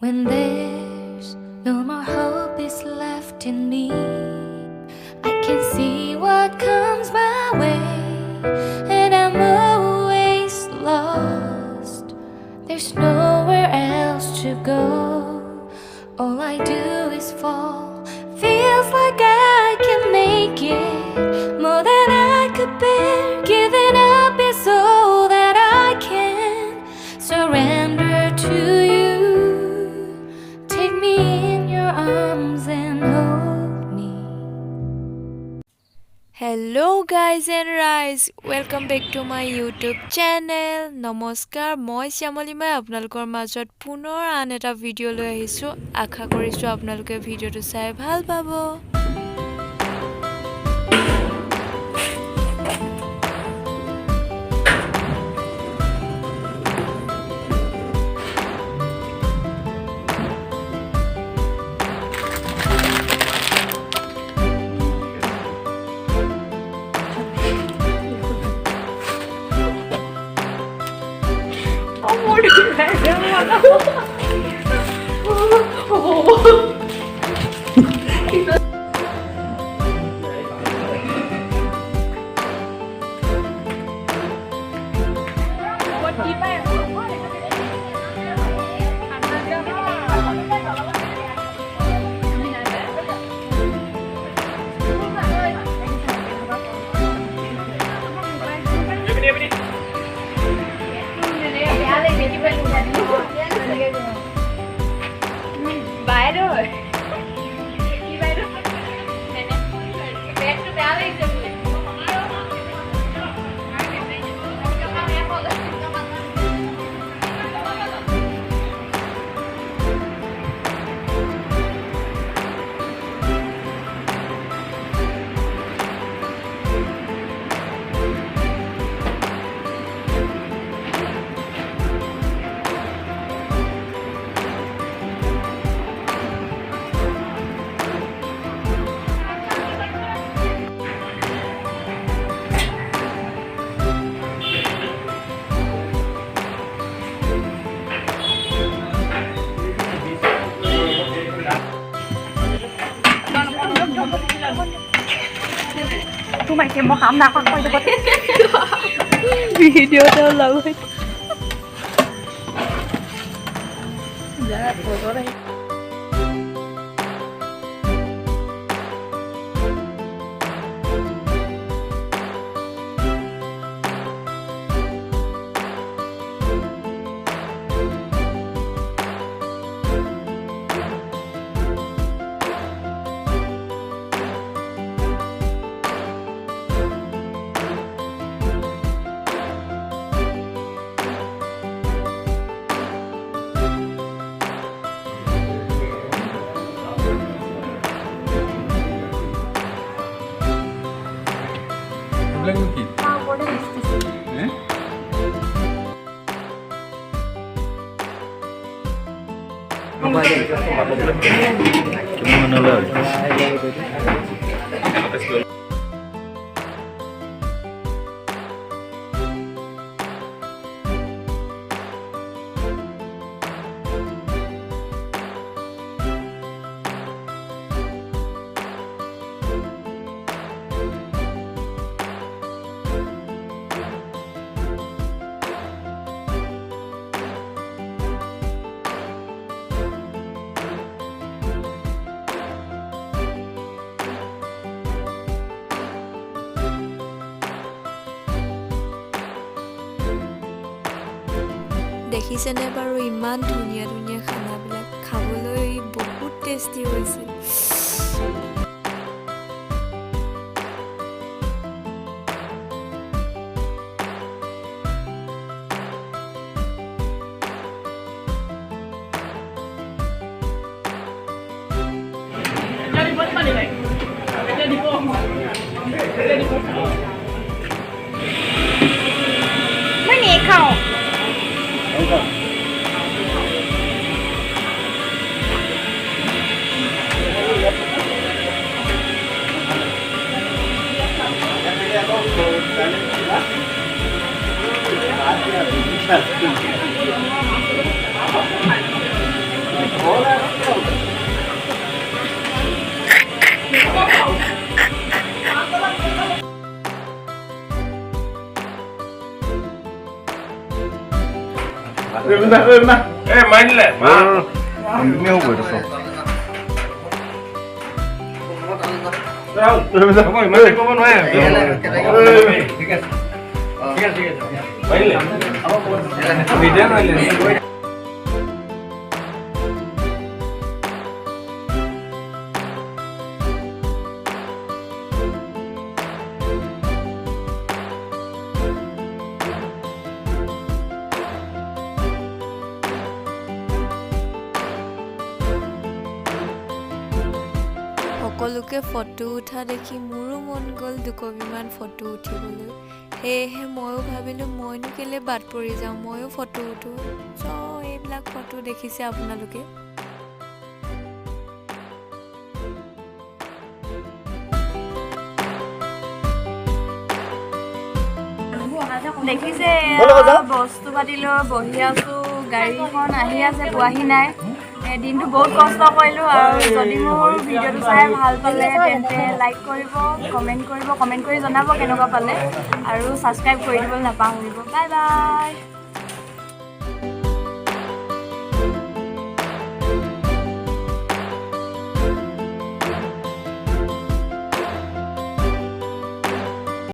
When there's no more hope is left in me, I can see what comes my way, and I'm always lost. There's nowhere else to go. All I do is fall. Feels like I can make it more than I could bear. Giving up is all that I can surrender to you. Take me in your arms and hold me. Hello guys and guys, welcome back to my YouTube channel. নমস্কাৰ, মই শ্যামলিমাই আপোনালোকৰ মাজত পুনৰ আন এটা video' লৈ আহিছোঁ। আশা কৰিছোঁ আপোনালোকে ভিডিঅ'টো চাই ভাল পাব। Mày xem một hỏng nào con quay được video' এটা ওলাব। Dạ, vừa có đây. দেখিছেনে বাৰু ইমান ধুনীয়া ধুনীয়া খানাবিলাক খাবলৈ বহুত টেষ্টি হৈছিল। Mấy nhẹ không? মানিলে কন্টিনিউ হ'ব এইটো চব হ'ব ইমান ক'ব নোৱাৰে ঠিক আছে মানিলে ভিডিঅ' মাৰিলে সকলোকে ফটো উঠা দেখি মোৰো মন গ'ল দুকপিমান ফটো উঠিবলৈ সেয়েহে ময়ো ভাবিলোঁ মইনো কেলৈ বাদ পৰি যাওঁ ময়ো ফটো উঠোঁ এইবিলাক ফটো দেখিছে আপোনালোকে দেখিছে বস্তু পাতি লৈ বহি আছোঁ গাড়ীখন আহি আছে পোৱাহি নাই দিনটো বহুত কষ্ট কৰিলোঁ আৰু যদি মোৰ ভিডিঅ'টো চাই ভাল পালে তেন্তে লাইক কৰিব কমেণ্ট কৰি জনাব কেনেকুৱা পালে আৰু ছাবস্ক্ৰাইব কৰি দিবলৈ নাপাহৰিব বাই বাই